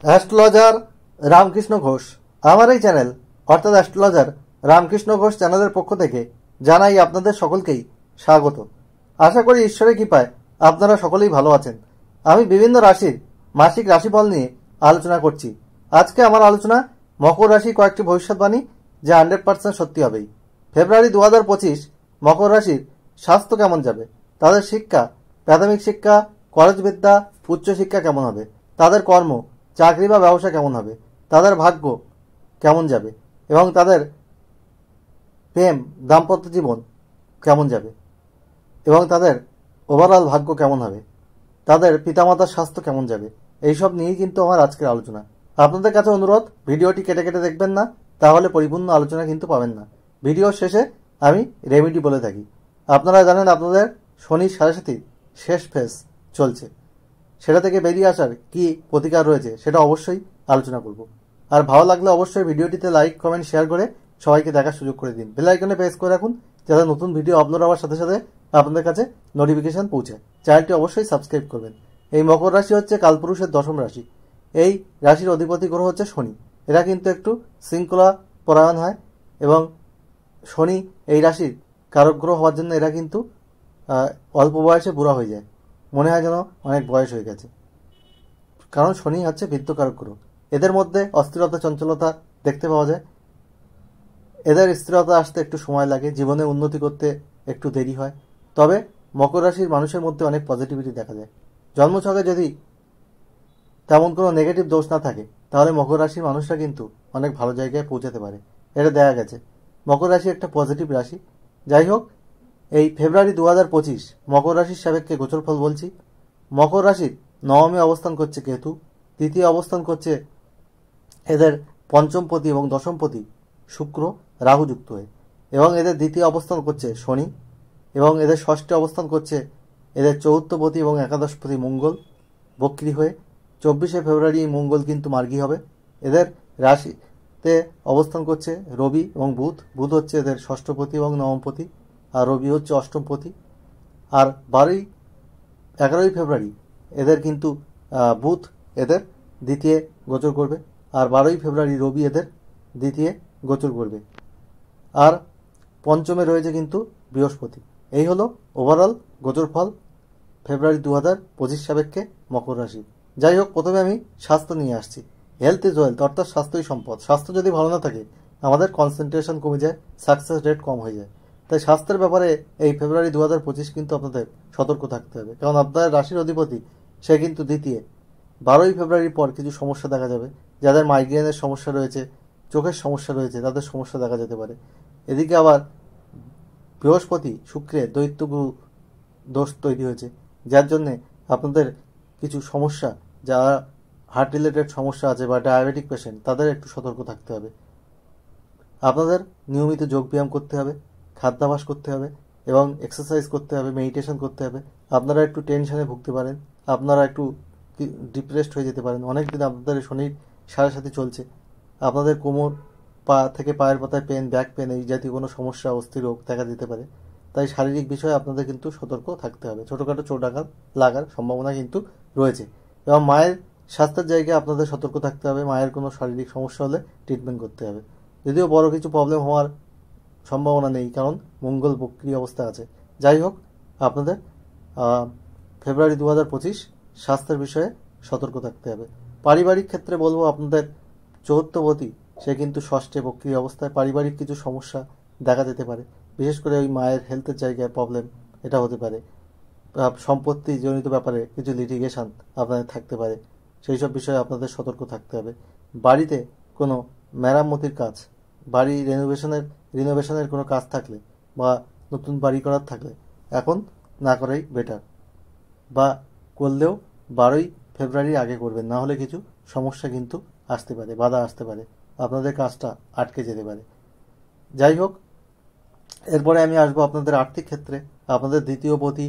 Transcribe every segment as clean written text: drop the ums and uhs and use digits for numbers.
Astrologer Ramakrishna Ghosh. আমার এই channel অর্থাৎ অ্যাস্ট্রোলজার রামকৃষ্ণ ঘোষ চ্যানেলের পক্ষ থেকে জানাই আপনাদের সকলকেই স্বাগত। আশা করি ঈশ্বরের কৃপায় আপনারা সকলেই ভালো আছেন। আমি বিভিন্ন রাশির মাসিক রাশিফল নিয়ে আলোচনা করছি। আজকে আমার আলোচনা মকর রাশির কয়েকটি ভবিষ্যৎবাণী, যা 100% সত্যি হবেই। ফেব্রুয়ারি 2025 মকর রাশির স্বাস্থ্য কেমন যাবে, তাদের শিক্ষা, প্রাথমিক শিক্ষা, কলেজ বিদ্যা, উচ্চশিক্ষা কেমন হবে, তাদের কর্ম, চাকরি বা ব্যবসা কেমন হবে, তাদের ভাগ্য কেমন যাবে এবং তাদের প্রেম দাম্পত্য জীবন কেমন যাবে এবং তাদের ওভারঅল ভাগ্য কেমন হবে, তাদের পিতামাতার স্বাস্থ্য কেমন যাবে, এইসব নিয়েই কিন্তু আমার আজকের আলোচনা। আপনাদের কাছে অনুরোধ, ভিডিওটি কেটে কেটে দেখবেন না, তাহলে পরিপূর্ণ আলোচনা কিন্তু পাবেন না। ভিডিওর শেষে আমি রেমেডি বলে থাকি। আপনারা জানেন আপনাদের শনির সাড়ে শেষ ফেজ চলছে, সেটা থেকে বেরিয়ে আসার কি প্রতিকার রয়েছে সেটা অবশ্যই আলোচনা করব। আর ভালো লাগলে অবশ্যই ভিডিওটিতে লাইক, কমেন্ট, শেয়ার করে সবাইকে দেখার সুযোগ করে দিন। বেল আইকনে প্রেস করে রাখুন, যাতে নতুন ভিডিও আপলোড হওয়ার সাথে সাথে আপনাদের কাছে নোটিফিকেশন পৌঁছায়। চ্যানেলটি অবশ্যই সাবস্ক্রাইব করবেন। এই মকর রাশি হচ্ছে কালপুরুষের দশম রাশি। এই রাশির অধিপতি গ্রহ হচ্ছে শনি। এরা কিন্তু একটু শৃঙ্খলা পরায়ণ হয় এবং শনি এই রাশির কারক গ্রহ হওয়ার জন্য এরা কিন্তু অল্প বয়সে বুড়া হয়ে যায়, মনে হয় যেন অনেক বয়স হয়ে গেছে, কারণ শনি হচ্ছে বৃদ্ধকারক গ্রহ। এদের মধ্যে অস্থিরতা, চঞ্চলতা দেখতে পাওয়া যায়। এদের স্থিরতা আসতে একটু সময় লাগে, জীবনে উন্নতি করতে একটু দেরি হয়। তবে মকর রাশির মানুষের মধ্যে অনেক পজিটিভিটি দেখা যায়। জন্মছকে যদি তেমন কোনো নেগেটিভ দোষ না থাকে, তাহলে মকর রাশির মানুষরা কিন্তু অনেক ভালো জায়গায় পৌঁছাতে পারে, এটা দেখা গেছে। মকর রাশি একটা পজিটিভ রাশি। যাই হোক, এই ফেব্রুয়ারি 2025 মকর রাশির সাপেক্ষে গোচর ফল বলছি। মকর রাশির নবমে অবস্থান করছে কেতু, তৃতীয় অবস্থান করছে এদের পঞ্চমপতি এবং দশমপতি শুক্র রাহু যুক্ত হয়ে, এবং এদের দ্বিতীয় অবস্থান করছে শনি, এবং এদের ষষ্ঠে অবস্থান করছে এদের চতুর্থপতি এবং একাদশপতি মঙ্গল বক্রী হয়ে। 24শে ফেব্রুয়ারি মঙ্গল কিন্তু মার্গী হবে। এদের রাশিতে অবস্থান করছে রবি এবং বুধ। বুধ হচ্ছে এদের ষষ্ঠপতি এবং নবমপতি, আর রবি হচ্ছে অষ্টমপতি। আর 11ই ফেব্রুয়ারি এদের কিন্তু বুধ এদের দ্বিতীয় গোচর করবে, আর 12ই ফেব্রুয়ারি রবি এদের দ্বিতীয় গোচর করবে, আর পঞ্চমে রয়েছে কিন্তু বৃহস্পতি। এই হলো ওভারঅল গোচর ফল ফেব্রুয়ারি 2025 সাপেক্ষে মকর রাশি। যাই হোক, প্রথমে আমি স্বাস্থ্য নিয়ে আসছি। হেলথ ইজ ওয়েলথ, অর্থাৎ স্বাস্থ্যই সম্পদ। স্বাস্থ্য যদি ভালো না থাকে, আমাদের কনসেন্ট্রেশন কমে যায়, সাকসেস রেট কম হয়ে যায়। তাই স্বাস্থ্যের ব্যাপারে এই ফেব্রুয়ারি 2025 কিন্তু আপনাদের সতর্ক থাকতে হবে, কারণ আপনাদের রাশির অধিপতি সে কিন্তু দ্বিতীয়। 12ই ফেব্রুয়ারির পর কিছু সমস্যা দেখা যাবে। যাদের মাইগ্রেনের সমস্যা রয়েছে, চোখের সমস্যা রয়েছে, তাদের সমস্যা দেখা যেতে পারে। এদিকে আবার বৃহস্পতি শুক্রের দৈত্যগুরু দোষ তৈরি হয়েছে, যার জন্যে আপনাদের কিছু সমস্যা, যারা হার্ট রিলেটেড সমস্যা আছে বা ডায়াবেটিক পেশেন্ট, তাদের একটু সতর্ক থাকতে হবে। আপনাদের নিয়মিত যোগব্যায়াম করতে হবে, খাদ্যাভ্যাস করতে হবে এবং এক্সারসাইজ করতে হবে, মেডিটেশন করতে হবে। আপনারা একটু টেনশনে ভুগতে পারেন, আপনারা একটু ডিপ্রেসড হয়ে যেতে পারেন। অনেক দিন আপনাদের শনির সাড়ে চলছে, আপনাদের কোমর, পা থেকে পায়ের পাতায় পেন, ব্যাক পেন, এই জাতীয় কোনো সমস্যা, অস্থির রোগ দেখা দিতে পারে। তাই শারীরিক বিষয়ে আপনাদের কিন্তু সতর্ক থাকতে হবে। ছোটোখাটো চোট আঘাত লাগার সম্ভাবনা কিন্তু রয়েছে, এবং মায়ের স্বাস্থ্যের জায়গায় আপনাদের সতর্ক থাকতে হবে। মায়ের কোনো শারীরিক সমস্যা হলে ট্রিটমেন্ট করতে হবে। যদিও বড় কিছু প্রবলেম হওয়ার সম্ভাবনা নেই, কারণ মঙ্গল বক্রী অবস্থা আছে। যাই হোক, আপনাদের ফেব্রুয়ারি 2025 স্বাস্থ্যের বিষয়ে সতর্ক থাকতে হবে। পারিবারিক ক্ষেত্রে বলবো, আপনাদের চতুর্থপতি সে কিন্তু ষষ্ঠে বক্রী অবস্থায়। পারিবারিক কিছু সমস্যা দেখা যেতে পারে, বিশেষ করে ওই মায়ের হেলথের জায়গায় প্রবলেম এটা হতে পারে। সম্পত্তি জনিত ব্যাপারে কিছু লিটিগেশন আপনাদের থাকতে পারে, সেই সব বিষয়ে আপনাদের সতর্ক থাকতে হবে। বাড়িতে কোনো মেরামতির কাজ, বাড়ি রিনোভেশনের কোনো কাজ থাকলে বা নতুন বাড়ি করার থাকলে এখন না করাই বেটার, বা করলেও 12ই ফেব্রুয়ারির আগে করবেন, না হলে কিছু সমস্যা কিন্তু আসতে পারে, বাধা আসতে পারে, আপনাদের কাজটা আটকে যেতে পারে। যাই হোক, এরপরে আমি আসবো আপনাদের আর্থিক ক্ষেত্রে। আপনাদের দ্বিতীয় পতি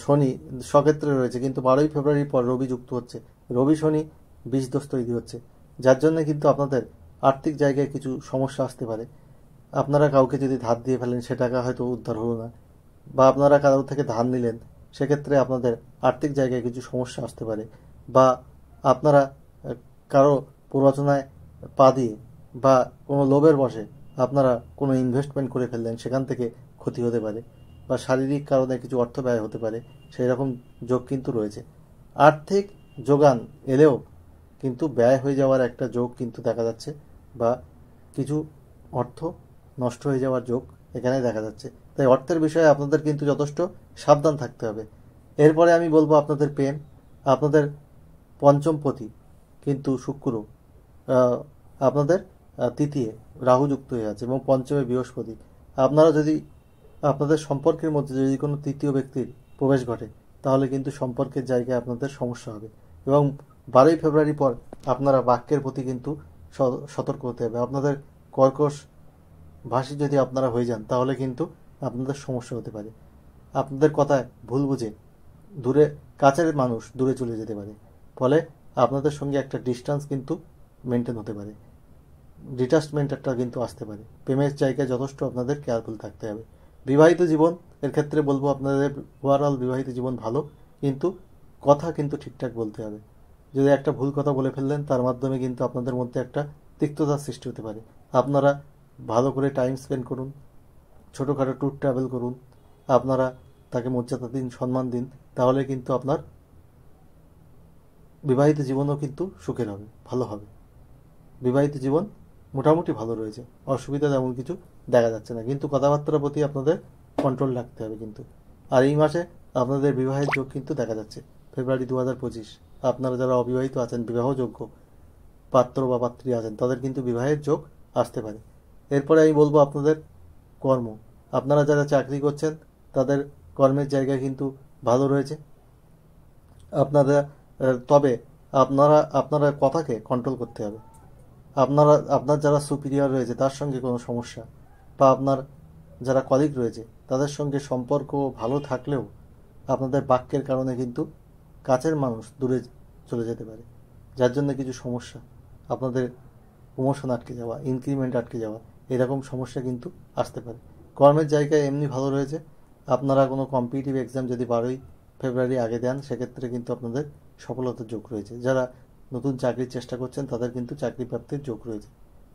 শনি স্বক্ষেত্রে রয়েছে, কিন্তু 12ই ফেব্রুয়ারির পর রবি যুক্ত হচ্ছে। রবি শনি বিষ দোষ তৈরি হচ্ছে, যার জন্য কিন্তু আপনাদের আর্থিক জায়গায় কিছু সমস্যা আসতে পারে। আপনারা কাউকে যদি ধার দিয়ে ফেলেন, সে টাকা হয়তো উদ্ধার হলো না, বা আপনারা কারোর থেকে ধার নিলেন, সেক্ষেত্রে আপনাদের আর্থিক জায়গায় কিছু সমস্যা আসতে পারে। বা আপনারা কারো প্ররোচনায় পা দিয়ে বা কোনো লোভের বশে আপনারা কোনো ইনভেস্টমেন্ট করে ফেললেন, সেখান থেকে ক্ষতি হতে পারে, বা শারীরিক কারণে কিছু অর্থ ব্যয় হতে পারে, সেই রকম যোগ কিন্তু রয়েছে। আর্থিক যোগান এলেও কিন্তু ব্যয় হয়ে যাওয়ার একটা যোগ কিন্তু দেখা যাচ্ছে, বা কিছু অর্থ নষ্ট হয়ে যাওয়ার যোগ এখানে দেখা যাচ্ছে। তাই অর্থের বিষয়ে আপনাদের কিন্তু যথেষ্ট সাবধান থাকতে হবে। এরপরে আমি বলবো আপনাদের প্রেম। আপনাদের পঞ্চমপতি কিন্তু শুক্র আপনাদের তৃতীয় রাহু যুক্ত হয়ে আছে এবং পঞ্চমে বৃহস্পতি। আপনারা যদি আপনাদের সম্পর্কের মধ্যে যদি কোনো তৃতীয় ব্যক্তির প্রবেশ ঘটে, তাহলে কিন্তু সম্পর্কের জায়গায় আপনাদের সমস্যা হবে। এবং 12ই ফেব্রুয়ারি পর আপনারা বাক্যের প্রতি কিন্তু সতর্ক হতে হবে। আপনাদের কর্কশ ভাষী যদি আপনারা হয়ে যান, তাহলে কিন্তু আপনাদের সমস্যা হতে পারে। আপনাদের কথায় ভুল বুঝে কাছের মানুষ দূরে চলে যেতে পারে, ফলে আপনাদের সঙ্গে একটা ডিস্টেন্স কিন্তু মেনটেন হতে পারে, ডিটাচমেন্ট একটা কিন্তু আসতে পারে। প্রেমের জায়গায় যথেষ্ট আপনাদের কেয়ারফুল থাকতে হবে। বিবাহিত জীবন এর ক্ষেত্রে বলবো আপনাদের ওভারঅল বিবাহিত জীবন ভালো, কিন্তু কথা কিন্তু ঠিকঠাক বলতে হবে। যদি একটা ভুল কথা বলে ফেললেন, তার মাধ্যমে কিন্তু আপনাদের মধ্যে একটা তিক্ততার সৃষ্টি হতে পারে। আপনারা ভালো করে টাইম স্পেন্ড করুন, ছোটোখাটো ট্যুর ট্রাভেল করুন, আপনারা তাকে মর্যাদা দিন, সম্মান দিন, তাহলে কিন্তু আপনার বিবাহিত জীবনও কিন্তু সুখের হবে, ভালো হবে। বিবাহিত জীবন মোটামুটি ভালো রয়েছে, অসুবিধা তেমন কিছু দেখা যাচ্ছে না, কিন্তু কথাবার্তার প্রতি আপনাদের কন্ট্রোল রাখতে হবে কিন্তু। আর এই মাসে আপনাদের বিবাহের যোগ কিন্তু দেখা যাচ্ছে ফেব্রুয়ারি 2025। আপনারা যারা অবিবাহিত আছেন, বিবাহযোগ্য পাত্র বা পাত্রী আছেন, তাদের কিন্তু বিবাহের যোগ আসতে পারে। এরপরে আমি বলবো আপনাদের কর্ম। আপনারা যারা চাকরি করছেন, তাদের কর্মের জায়গা কিন্তু ভালো রয়েছে। তবে আপনারা কথাকে কন্ট্রোল করতে হবে। আপনার যারা সুপিরিয়র রয়েছে তার সঙ্গে কোনো সমস্যা, বা আপনার যারা কলিগ রয়েছে তাদের সঙ্গে সম্পর্ক ভালো থাকলেও আপনাদের বাক্যের কারণে কিন্তু কাছের মানুষ দূরে চলে যেতে পারে, যার জন্য কিছু সমস্যা, আপনাদের প্রমোশন আটকে যাওয়া, ইনক্রিমেন্ট আটকে যাওয়া, এরকম সমস্যা কিন্তু আসতে পারে। কর্মের জায়গায় এমনি ভালো রয়েছে। আপনারা কোনো কম্পিটিটিভ এক্সাম যদি 12ই ফেব্রুয়ারি আগে দেন, সেক্ষেত্রে কিন্তু আপনাদের সফলতার যোগ রয়েছে। যারা নতুন চাকরির চেষ্টা করছেন, তাদের কিন্তু চাকরি প্রাপ্তির যোগ রয়েছে।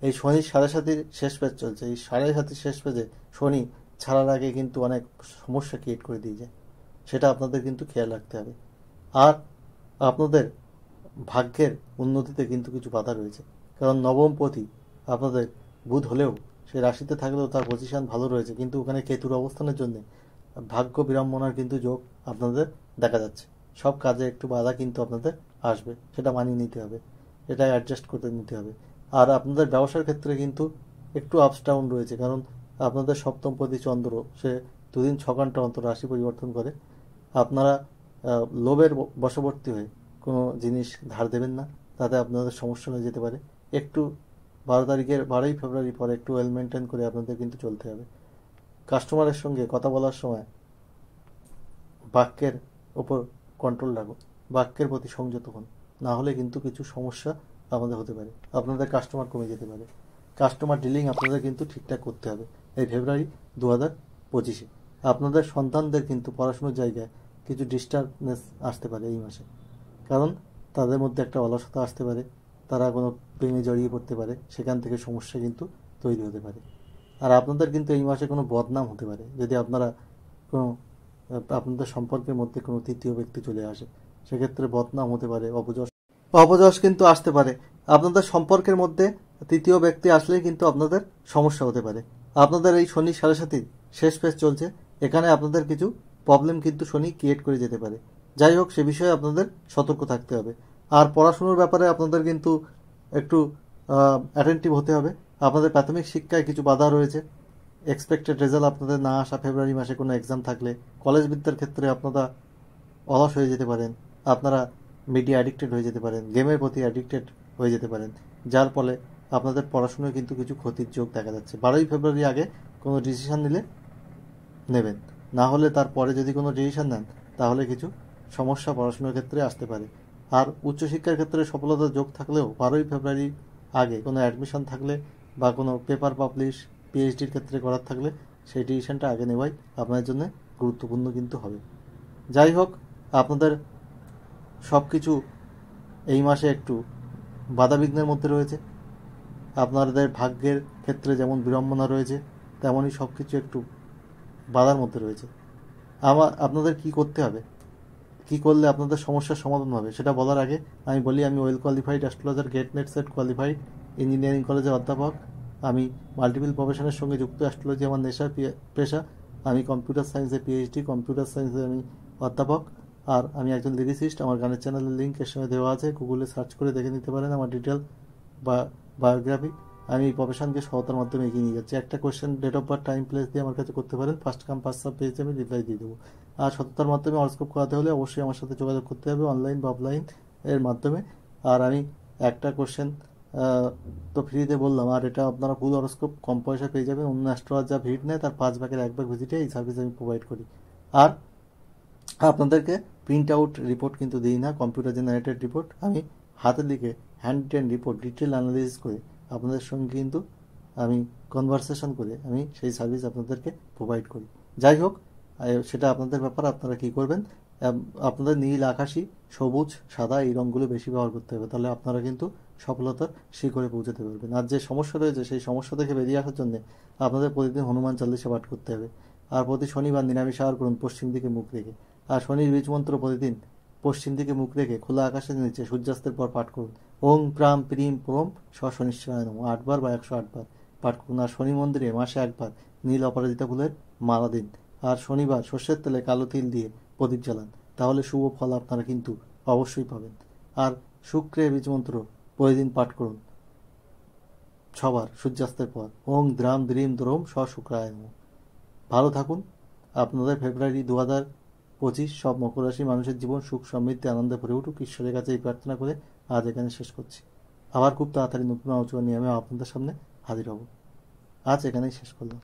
এই শনি 7.5 শেষ পেজ চলছে। এই 7.5 শেষ পেজে শনি ছাড়ার আগে কিন্তু অনেক সমস্যা ক্রিয়েট করে দিয়ে যায়, সেটা আপনাদের কিন্তু খেয়াল রাখতে হবে। আর আপনাদের ভাগ্যের উন্নতিতে কিন্তু কিছু বাধা রয়েছে, কারণ নবমপতি আপনাদের বুধ হলেও সে রাশিতে থাকলেও তার পজিশন ভালো রয়েছে, কিন্তু ওখানে কেতুর অবস্থানের জন্য ভাগ্য বিড়ম্বনার কিন্তু যোগ আপনাদের দেখা যাচ্ছে। সব কাজে একটু বাধা কিন্তু আপনাদের আসবে, সেটা মানিয়ে নিতে হবে, এটা অ্যাডজাস্ট করতে নিতে হবে। আর আপনাদের ব্যবসার ক্ষেত্রে কিন্তু একটু আপস ডাউন রয়েছে, কারণ আপনাদের সপ্তমপতি চন্দ্র সে 2 দিন 6 ঘন্টা অন্তর রাশি পরিবর্তন করে। আপনারা লোভের বশবর্তী হয়ে কোনো জিনিস ধার দেবেন না, তাতে আপনাদের সমস্যা হয়ে যেতে পারে। একটু 12ই ফেব্রুয়ারি পরে একটু ওয়েল মেনটেন করে আপনাদের কিন্তু চলতে হবে। কাস্টমারের সঙ্গে কথা বলার সময় বাক্যের ওপর কন্ট্রোল রাখুন, বাক্যের প্রতি সংযত হন, না হলে কিন্তু কিছু সমস্যা আমাদের হতে পারে, আপনাদের কাস্টমার কমে যেতে পারে। কাস্টমার ডিলিং আপনাদের কিন্তু ঠিকঠাক করতে হবে এই ফেব্রুয়ারি 2025-এ। আপনাদের সন্তানদের কিন্তু পড়াশোনার জায়গায় কিছু ডিস্টার্বনেস আসতে পারে এই মাসে, কারণ তাদের মধ্যে একটা অলসতা আসতে পারে, তারা কোনো প্রেমে জড়িয়ে পড়তে পারে, সেখান থেকে সমস্যা কিন্তু তৈরি হতে পারে। আর আপনাদের কিন্তু এই মাসে কোনো বদনাম হতে পারে, যদি আপনাদের সম্পর্কের মধ্যে কোনো তৃতীয় ব্যক্তি চলে আসে, সেক্ষেত্রে বদনাম হতে পারে, অপযশ কিন্তু আসতে পারে। আপনাদের সম্পর্কের মধ্যে তৃতীয় ব্যক্তি আসলেই কিন্তু আপনাদের সমস্যা হতে পারে। আপনাদের এই শনি 7.5 শেষ পেজ চলছে, এখানে আপনাদের কিছু প্রবলেম কিন্তু শনি ক্রিয়েট করে যেতে পারে। যাই হোক, সে বিষয়ে আপনাদের সতর্ক থাকতে হবে। আর পড়াশুনোর ব্যাপারে আপনাদের কিন্তু একটু অ্যাটেন্টিভ হতে হবে। আপনাদের প্রাথমিক শিক্ষায় কিছু বাধা রয়েছে, এক্সপেক্টেড রেজাল্ট আপনাদের না আসা ফেব্রুয়ারি মাসে কোনো এক্সাম থাকলে, কলেজ বিদ্যার ক্ষেত্রে আপনারা অলস হয়ে যেতে পারেন, আপনারা মিডিয়া অ্যাডিক্টেড হয়ে যেতে পারেন, গেমের প্রতি অ্যাডিক্টেড হয়ে যেতে পারেন, যার ফলে আপনাদের পড়াশোনায় কিন্তু কিছু ক্ষতির যোগ দেখা যাচ্ছে। 12ই ফেব্রুয়ারি আগে কোনো ডিসিশন নিলে নেবেন, না হলে তারপরে যদি কোনো ডিসিশন নেন, তাহলে কিছু সমস্যা পড়াশোনার ক্ষেত্রে আসতে পারে। আর উচ্চশিক্ষার ক্ষেত্রে সফলতার যোগ থাকলেও 12ই ফেব্রুয়ারি আগে কোনো অ্যাডমিশন থাকলে বা কোনো পেপার পাবলিশ পিএইচডির ক্ষেত্রে করার থাকলে সেই ডিসিশনটা আগে নেওয়াই আপনাদের জন্য গুরুত্বপূর্ণ কিন্তু হবে। যাই হোক, আপনাদের সব কিছু এই মাসে একটু বাধাবিঘ্নের মধ্যে রয়েছে। আপনাদের ভাগ্যের ক্ষেত্রে যেমন বিড়ম্বনা রয়েছে, তেমনই সব কিছু একটু বাধার মধ্যে রয়েছে। আপনাদের কি করতে হবে, কি করলে আপনাদের সমস্যার সমাধান হবে, সেটা বলার আগে আমি বলি, আমি well qualified astrologer, GATE NET SET qualified, engineering কলেজের অধ্যাপক। আমি মাল্টিপল প্রফেশনের সঙ্গে যুক্ত। অ্যাস্ট্রোলজি আমার পেশা। আমি কম্পিউটার সায়েন্সে পিএইচডি, কম্পিউটার সায়েন্সে আমি অধ্যাপক। আর আমি একজন লিরিসিস্ট। আমার গানের চ্যানেলের লিঙ্ক এর সঙ্গে দেওয়া আছে, গুগলে সার্চ করে দেখে নিতে পারেন আমার ডিটেল বা বায়োগ্রাফি। আমি এই প্রফেশনকে সততার মাধ্যমে এগিয়ে নিয়ে যাচ্ছি। একটা question, date of birth, time, place দিয়ে আমার কাছে করতে পারেন। ফার্স্ট কাম ফার্স্ট সার্ভ পেজে আমি রিপ্লাই দিয়ে দেবো। আর সততার মাধ্যমে হরস্কোপ করাতে হলে অবশ্যই আমার সাথে যোগাযোগ করতে হবে, অনলাইন বা অফলাইন এর মাধ্যমে। আর আমি একটা কোশ্চেন তো ফ্রিতে বললাম, আর এটা আপনারা ফুল হরস্কোপ কম পয়সা পেয়ে যাবেন। অন্য অ্যাস্ট্রোলজার যা ভিড় নেয় তার 5 ভাগের 1 ভাগ ভিজিটে এই সার্ভিস আমি প্রোভাইড করি। আর আপনাদেরকে প্রিন্ট আউট রিপোর্ট কিন্তু দিই না, কম্পিউটার জেনারেটেড রিপোর্ট। আমি হাতে লিখে hand written report detail analysis করে আপনাদের সঙ্গে কিন্তু আমি কনভারসেশন করে আমি সেই সার্ভিস আপনাদেরকে প্রোভাইড করি। যাই হোক, সেটা আপনাদের ব্যাপার, আপনারা কি করবেন। আপনাদের নীল, আকাশি, সবুজ, সাদা এই রঙগুলো বেশি ব্যবহার করতে হবে, তাহলে আপনারা কিন্তু সফলতার শিখরে পৌঁছাতে পারবেন। আর যে সমস্যা রয়েছে সেই সমস্যা থেকে বেরিয়ে আসার জন্য আপনাদের প্রতিদিন হনুমান চালিসা পাঠ করতে হবে। আর প্রতি শনিবার নিরামিষ আহার করুন পশ্চিম দিকে মুখ রেখে। আর শনির বীজ মন্ত্র প্রতিদিন পশ্চিম দিকে মুখ রেখে খোলা আকাশের নিচে সূর্যাস্তের পর পাঠ করুন। ওং প্রাম প্রিম প্রম শনিশ্চয় নম 8 বার বা 108 বার পাঠ করুন। আর শনি মন্দিরে মাসে 1 বার নীল অপরাজিতা ফুলের মালা দিন। আর শনিবার সর্ষের তেলে কালো তিল দিয়ে প্রদীপ জ্বালান, তাহলে শুভ ফল আপনারা কিন্তু অবশ্যই পাবেন। আর শুক্রের বীজ মন্ত্র প্রতিদিন পাঠ করুন 6 বার সূর্যাস্তের পর। ওং দ্রাম দ্রিম দ্রোম শুক্রায় নমঃ। ভালো থাকুন। আপনাদের ফেব্রুয়ারি 2025 সব মকর রাশি মানুষের জীবন সুখ সমৃদ্ধি আনন্দে ভরে উঠুক, ঈশ্বরের কাছে এই প্রার্থনা করে আজ এখানে শেষ করছি। আবার খুব তাড়াতাড়ি নতুন আলোচনা নিয়ে আমি আপনাদের সামনে হাজির হব। আজ এখানেই শেষ করলাম।